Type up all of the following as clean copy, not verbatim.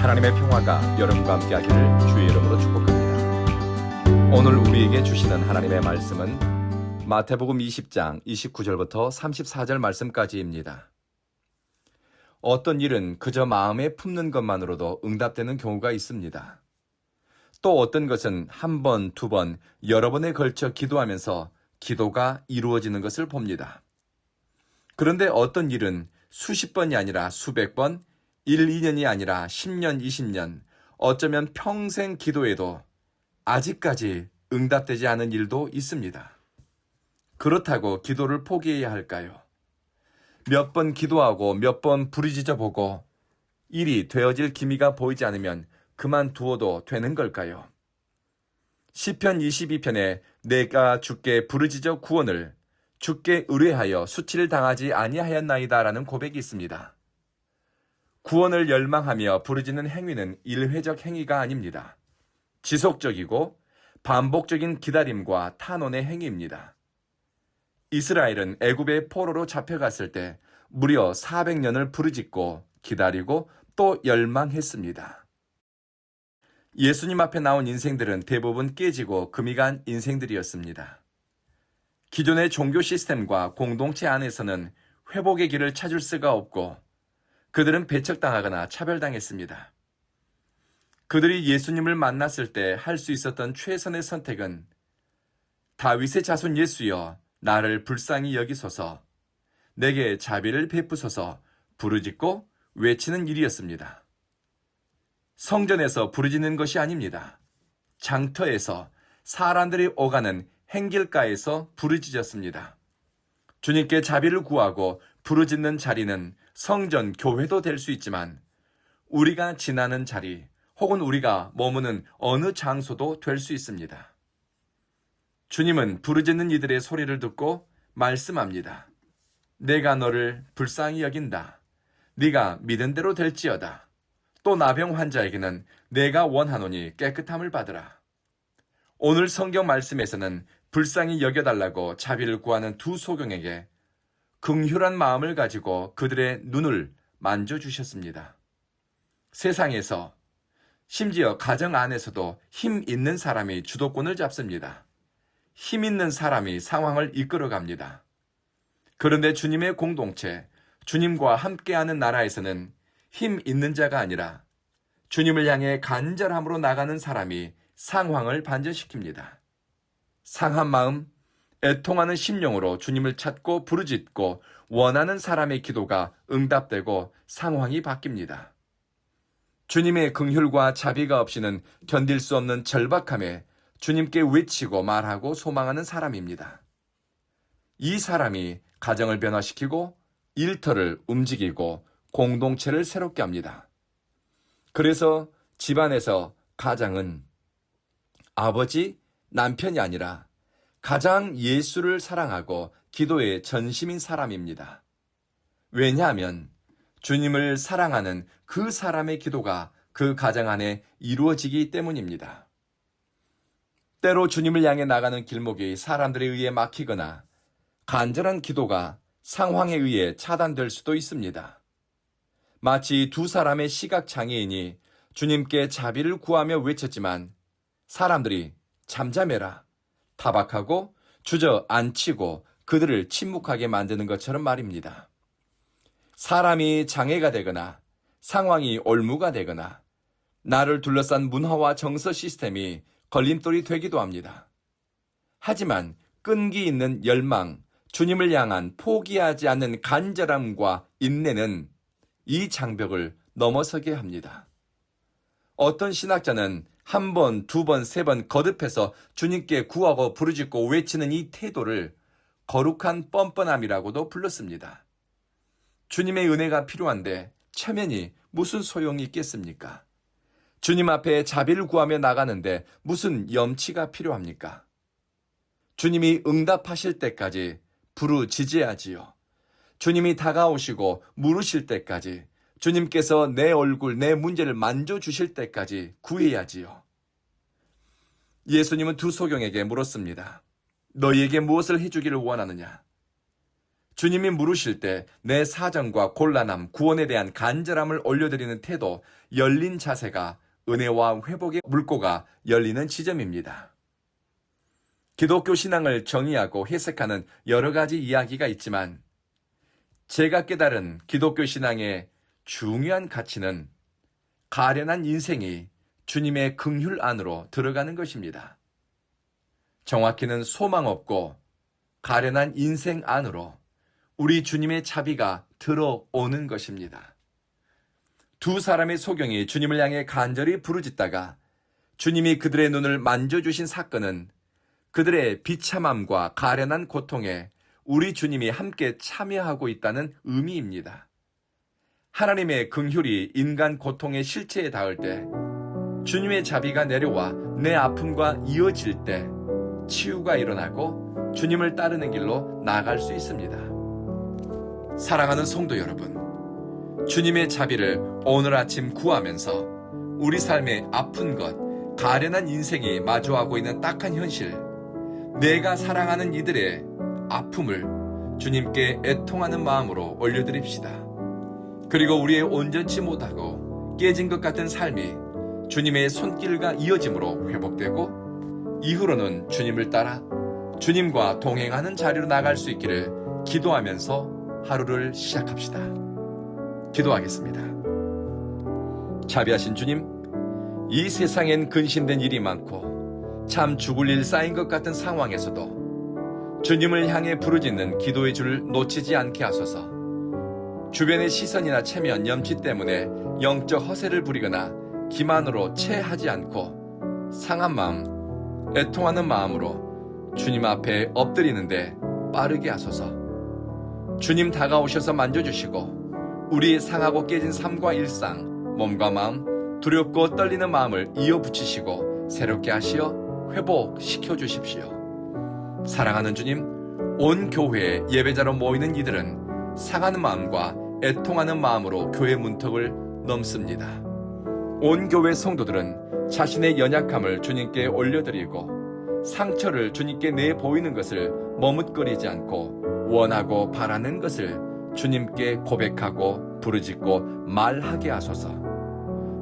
하나님의 평화가 여러분과 함께하기를 주의 이름으로 축복합니다. 오늘 우리에게 주시는 하나님의 말씀은 마태복음 20장 29절부터 34절 말씀까지입니다. 어떤 일은 그저 마음에 품는 것만으로도 응답되는 경우가 있습니다. 또 어떤 것은 한 번, 두 번, 여러 번에 걸쳐 기도하면서 기도가 이루어지는 것을 봅니다. 그런데 어떤 일은 수십 번이 아니라 수백 번, 1, 2년이 아니라 10년, 20년, 어쩌면 평생 기도해도 아직까지 응답되지 않은 일도 있습니다. 그렇다고 기도를 포기해야 할까요? 몇 번 기도하고 몇 번 부르짖어 보고 일이 되어질 기미가 보이지 않으면 그만두어도 되는 걸까요? 시편 22편에 내가 주께 부르짖어 구원을 주께 의뢰하여 수치를 당하지 아니하였나이다 라는 고백이 있습니다. 구원을 열망하며 부르짖는 행위는 일회적 행위가 아닙니다. 지속적이고 반복적인 기다림과 탄원의 행위입니다. 이스라엘은 애굽의 포로로 잡혀갔을 때 무려 400년을 부르짖고 기다리고 또 열망했습니다. 예수님 앞에 나온 인생들은 대부분 깨지고 금이 간 인생들이었습니다. 기존의 종교 시스템과 공동체 안에서는 회복의 길을 찾을 수가 없고 그들은 배척당하거나 차별당했습니다. 그들이 예수님을 만났을 때 할 수 있었던 최선의 선택은 다윗의 자손 예수여 나를 불쌍히 여기소서 내게 자비를 베푸소서 부르짖고 외치는 일이었습니다. 성전에서 부르짖는 것이 아닙니다. 장터에서 사람들이 오가는 행길가에서 부르짖었습니다. 주님께 자비를 구하고 부르짖는 자리는 성전, 교회도 될 수 있지만 우리가 지나는 자리 혹은 우리가 머무는 어느 장소도 될 수 있습니다. 주님은 부르짖는 이들의 소리를 듣고 말씀합니다. 내가 너를 불쌍히 여긴다. 네가 믿은 대로 될지어다. 또 나병 환자에게는 내가 원하노니 깨끗함을 받으라. 오늘 성경 말씀에서는 불쌍히 여겨달라고 자비를 구하는 두 소경에게 긍휼한 마음을 가지고 그들의 눈을 만져주셨습니다. 세상에서 심지어 가정 안에서도 힘 있는 사람이 주도권을 잡습니다. 힘 있는 사람이 상황을 이끌어갑니다. 그런데 주님의 공동체, 주님과 함께하는 나라에서는 힘 있는 자가 아니라 주님을 향해 간절함으로 나가는 사람이 상황을 반전시킵니다. 상한 마음, 애통하는 심령으로 주님을 찾고 부르짖고 원하는 사람의 기도가 응답되고 상황이 바뀝니다. 주님의 긍휼과 자비가 없이는 견딜 수 없는 절박함에 주님께 외치고 말하고 소망하는 사람입니다. 이 사람이 가정을 변화시키고 일터를 움직이고 공동체를 새롭게 합니다. 그래서 집안에서 가장은 아버지, 남편이 아니라 가장 예수를 사랑하고 기도에 전심인 사람입니다. 왜냐하면 주님을 사랑하는 그 사람의 기도가 그 가정 안에 이루어지기 때문입니다. 때로 주님을 향해 나가는 길목이 사람들에 의해 막히거나 간절한 기도가 상황에 의해 차단될 수도 있습니다. 마치 두 사람의 시각장애인이 주님께 자비를 구하며 외쳤지만 사람들이 잠잠해라, 타박하고 주저앉히고 그들을 침묵하게 만드는 것처럼 말입니다. 사람이 장애가 되거나 상황이 올무가 되거나 나를 둘러싼 문화와 정서 시스템이 걸림돌이 되기도 합니다. 하지만 끈기 있는 열망, 주님을 향한 포기하지 않는 간절함과 인내는 이 장벽을 넘어서게 합니다. 어떤 신학자는 한 번, 두 번, 세 번 거듭해서 주님께 구하고 부르짖고 외치는 이 태도를 거룩한 뻔뻔함이라고도 불렀습니다. 주님의 은혜가 필요한데 체면이 무슨 소용이 있겠습니까? 주님 앞에 자비를 구하며 나가는데 무슨 염치가 필요합니까? 주님이 응답하실 때까지 부르짖어야지요. 주님이 다가오시고 물으실 때까지, 주님께서 내 얼굴, 내 문제를 만져주실 때까지 구해야지요. 예수님은 두 소경에게 물었습니다. 너희에게 무엇을 해주기를 원하느냐? 주님이 물으실 때 내 사정과 곤란함, 구원에 대한 간절함을 올려드리는 태도, 열린 자세가 은혜와 회복의 물꼬가 열리는 지점입니다. 기독교 신앙을 정의하고 해석하는 여러 가지 이야기가 있지만 제가 깨달은 기독교 신앙의 중요한 가치는 가련한 인생이 주님의 긍휼 안으로 들어가는 것입니다. 정확히는 소망 없고 가련한 인생 안으로 우리 주님의 자비가 들어오는 것입니다. 두 사람의 소경이 주님을 향해 간절히 부르짖다가 주님이 그들의 눈을 만져주신 사건은 그들의 비참함과 가련한 고통에 우리 주님이 함께 참여하고 있다는 의미입니다. 하나님의 긍휼이 인간 고통의 실체에 닿을 때, 주님의 자비가 내려와 내 아픔과 이어질 때 치유가 일어나고 주님을 따르는 길로 나아갈 수 있습니다. 사랑하는 성도 여러분, 주님의 자비를 오늘 아침 구하면서 우리 삶의 아픈 것, 가련한 인생이 마주하고 있는 딱한 현실, 내가 사랑하는 이들의 아픔을 주님께 애통하는 마음으로 올려드립시다. 그리고 우리의 온전치 못하고 깨진 것 같은 삶이 주님의 손길과 이어짐으로 회복되고 이후로는 주님을 따라 주님과 동행하는 자리로 나갈 수 있기를 기도하면서 하루를 시작합시다. 기도하겠습니다. 자비하신 주님, 이 세상엔 근심된 일이 많고 참 죽을 일 쌓인 것 같은 상황에서도 주님을 향해 부르짖는 기도의 줄을 놓치지 않게 하소서. 주변의 시선이나 체면, 염치 때문에 영적 허세를 부리거나 기만으로 체하지 않고 상한 마음, 애통하는 마음으로 주님 앞에 엎드리는데 빠르게 하소서. 주님 다가오셔서 만져주시고 우리의 상하고 깨진 삶과 일상, 몸과 마음, 두렵고 떨리는 마음을 이어붙이시고 새롭게 하시어 회복시켜 주십시오. 사랑하는 주님, 온 교회에 예배자로 모이는 이들은 상하는 마음과 애통하는 마음으로 교회 문턱을 넘습니다. 온 교회 성도들은 자신의 연약함을 주님께 올려드리고 상처를 주님께 내보이는 것을 머뭇거리지 않고 원하고 바라는 것을 주님께 고백하고 부르짖고 말하게 하소서.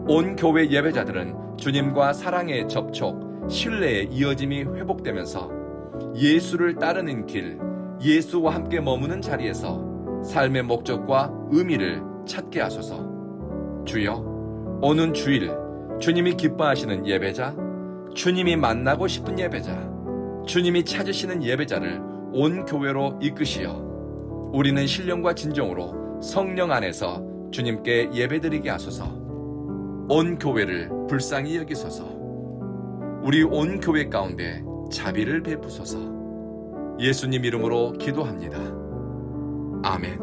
온 교회 예배자들은 주님과 사랑의 접촉, 신뢰의 이어짐이 회복되면서 예수를 따르는 길, 예수와 함께 머무는 자리에서 삶의 목적과 의미를 찾게 하소서. 주여, 오는 주일 주님이 기뻐하시는 예배자, 주님이 만나고 싶은 예배자, 주님이 찾으시는 예배자를 온 교회로 이끄시어 우리는 신령과 진정으로 성령 안에서 주님께 예배드리게 하소서. 온 교회를 불쌍히 여기소서. 우리 온 교회 가운데 자비를 베푸소서. 예수님 이름으로 기도합니다. 아멘.